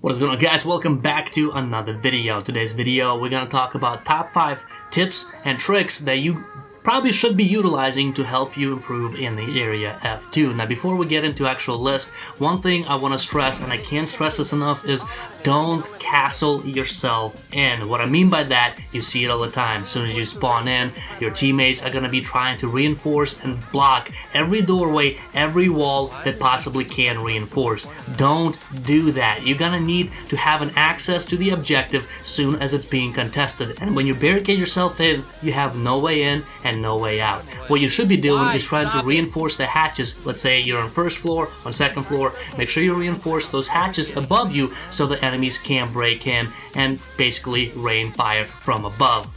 What is going on, guys? Welcome back to another video. Today's video we're going to talk about top 5 tips and tricks that you probably should be utilizing to help you improve in the area F2. Now before we get into actual list, one thing I want to stress, and I can't stress this enough, is don't castle yourself in. What I mean by that, you see it all the time. As soon as you spawn in, your teammates are going to be trying to reinforce and block every doorway, every wall that possibly can reinforce. Don't do that. You're going to need to have an access to the objective soon as it's being contested. And when you barricade yourself in, you have no way in and no way out. What you should be doing is trying to reinforce the hatches. Let's say you're on first floor, on second floor. Make sure you reinforce those hatches above you so the enemies can't break in and basically rain fire from above.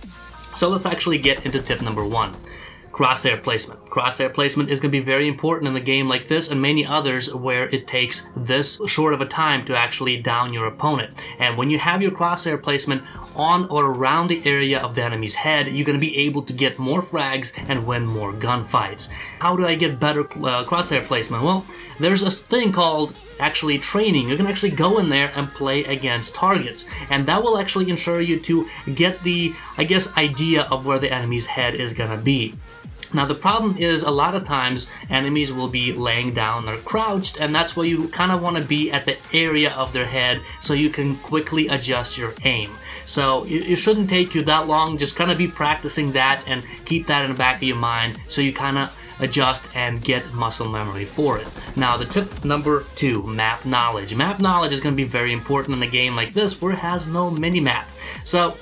So let's actually get into tip number 1. Crosshair placement. Crosshair placement is going to be very important in a game like this and many others where it takes this short of a time to actually down your opponent. And when you have your crosshair placement on or around the area of the enemy's head, you're going to be able to get more frags and win more gunfights. How do I get better crosshair placement? Well, there's a thing called actually training. You can actually go in there and play against targets, and that will actually ensure you to get the, idea of where the enemy's head is going to be. Now the problem is a lot of times enemies will be laying down or crouched, and that's where you kind of want to be at the area of their head so you can quickly adjust your aim. So it shouldn't take you that long. Just kind of be practicing that and keep that in the back of your mind so you kind of adjust and get muscle memory for it. Now the tip number 2, map knowledge. Map knowledge is going to be very important in a game like this where it has no mini-map. So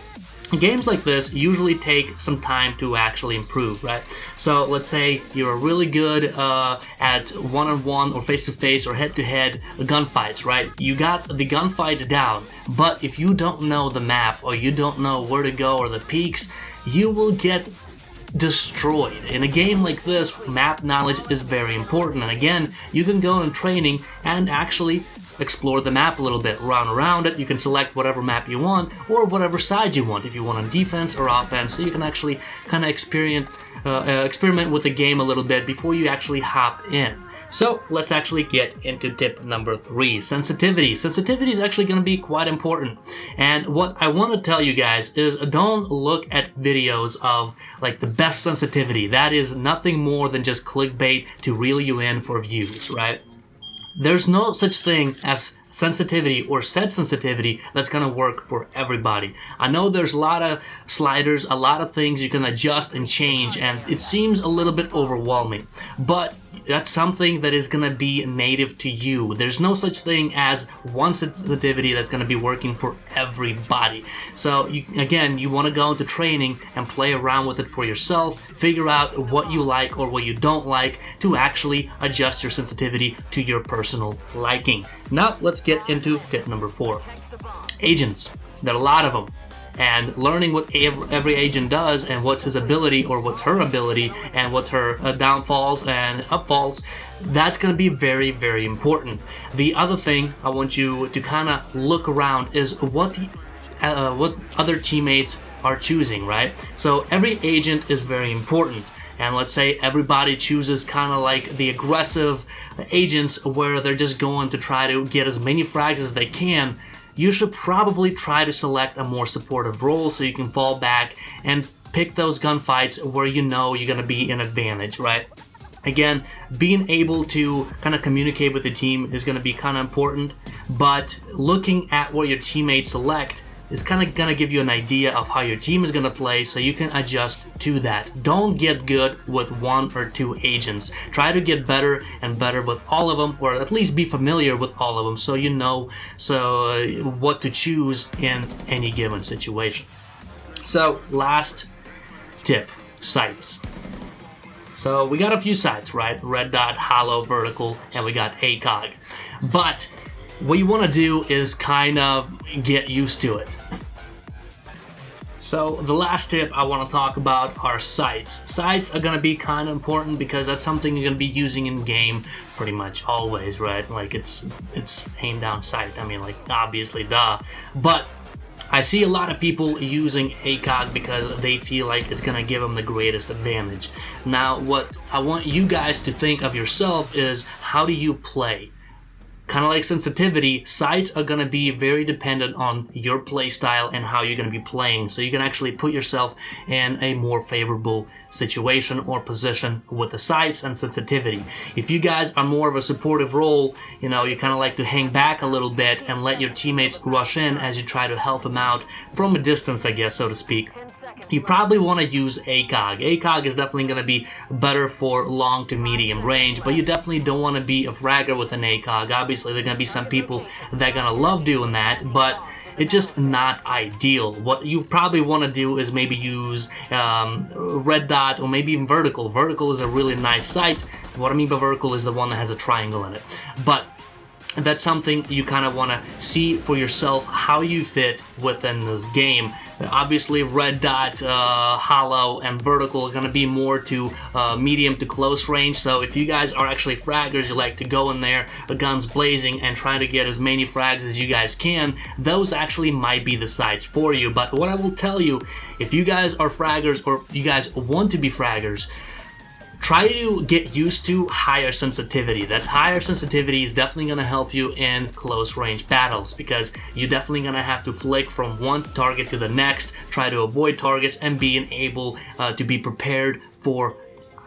games like this usually take some time to actually improve, right? So let's say you're really good at one-on-one or face-to-face or head-to-head gunfights, right? You got the gunfights down, but if you don't know the map or you don't know where to go or the peaks, you will get destroyed. In a game like this, map knowledge is very important, and again, you can go in training and actually explore the map a little bit, run around it. You can select whatever map you want or whatever side you want, if you want on defense or offense, so you can actually kind of experiment with the game a little bit before you actually hop in. So let's actually get into tip number 3, sensitivity. Sensitivity is actually going to be quite important, and what I want to tell you guys is don't look at videos of like the best sensitivity. That is nothing more than just clickbait to reel you in for views, right? There's no such thing as sensitivity or set sensitivity that's going to work for everybody. I know there's a lot of sliders, a lot of things you can adjust and change, and it seems a little bit overwhelming, but that's something that is going to be native to you. There's no such thing as one sensitivity that's going to be working for everybody. So again, you want to go into training and play around with it for yourself, figure out what you like or what you don't like to actually adjust your sensitivity to your personal liking. Now let's get into tip number 4. Agents. There are a lot of them, and learning what every agent does and what's his ability or what's her ability and what's her downfalls and upfalls, that's going to be very, very important. The other thing I want you to kind of look around is what other teammates are choosing, right? So every agent is very important. And let's say everybody chooses kind of like the aggressive agents where they're just going to try to get as many frags as they can. You should probably try to select a more supportive role so you can fall back and pick those gunfights where you know you're going to be in advantage, right? Again, being able to kind of communicate with the team is going to be kind of important, but looking at what your teammates select is kind of going to give you an idea of how your team is going to play so you can adjust to that. Don't get good with 1 or 2 agents. Try to get better and better with all of them, or at least be familiar with all of them so you know what to choose in any given situation. So last tip, sights. So we got a few sights, right? Red dot, hollow, vertical, and we got ACOG. But what you want to do is kind of get used to it. So the last tip I want to talk about are sights. Sights are going to be kind of important because that's something you're going to be using in game pretty much always, right? Like it's aim down sight. I mean, like obviously, duh. But I see a lot of people using ACOG because they feel like it's going to give them the greatest advantage. Now, what I want you guys to think of yourself is, how do you play? kind of like sensitivity, sights are going to be very dependent on your play style and how you're going to be playing. So you can actually put yourself in a more favorable situation or position with the sights and sensitivity. If you guys are more of a supportive role, you know, you kind of like to hang back a little bit and let your teammates rush in as you try to help them out from a distance, I guess, so to speak, you probably want to use ACOG. ACOG is definitely going to be better for long to medium range, but you definitely don't want to be a fragger with an ACOG. Obviously, there are going to be some people that are going to love doing that, but it's just not ideal. What you probably want to do is maybe use red dot or maybe even vertical. Vertical is a really nice sight. What I mean by vertical is the one that has a triangle in it. But that's something you kind of want to see for yourself how you fit within this game. Obviously, red dot, hollow, and vertical are going to be more to medium to close range. So if you guys are actually fraggers, you like to go in there, guns blazing, and try to get as many frags as you guys can, those actually might be the sights for you. But what I will tell you, if you guys are fraggers or you guys want to be fraggers, try to get used to higher sensitivity. That higher sensitivity is definitely going to help you in close range battles, because you're definitely going to have to flick from one target to the next, try to avoid targets, and being able to be prepared for,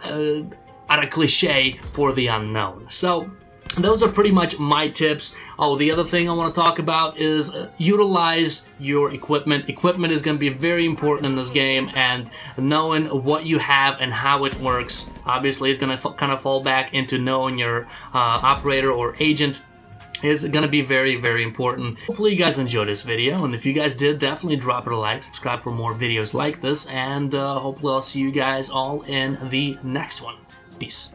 at a cliche, for the unknown. So those are pretty much my tips. Oh, the other thing I want to talk about is utilize your equipment. Equipment is going to be very important in this game, and knowing what you have and how it works, obviously, is going to kind of fall back into knowing your operator or agent is going to be very, very important. Hopefully you guys enjoyed this video, and if you guys did, definitely drop it a like, subscribe for more videos like this, and hopefully I'll see you guys all in the next one. Peace.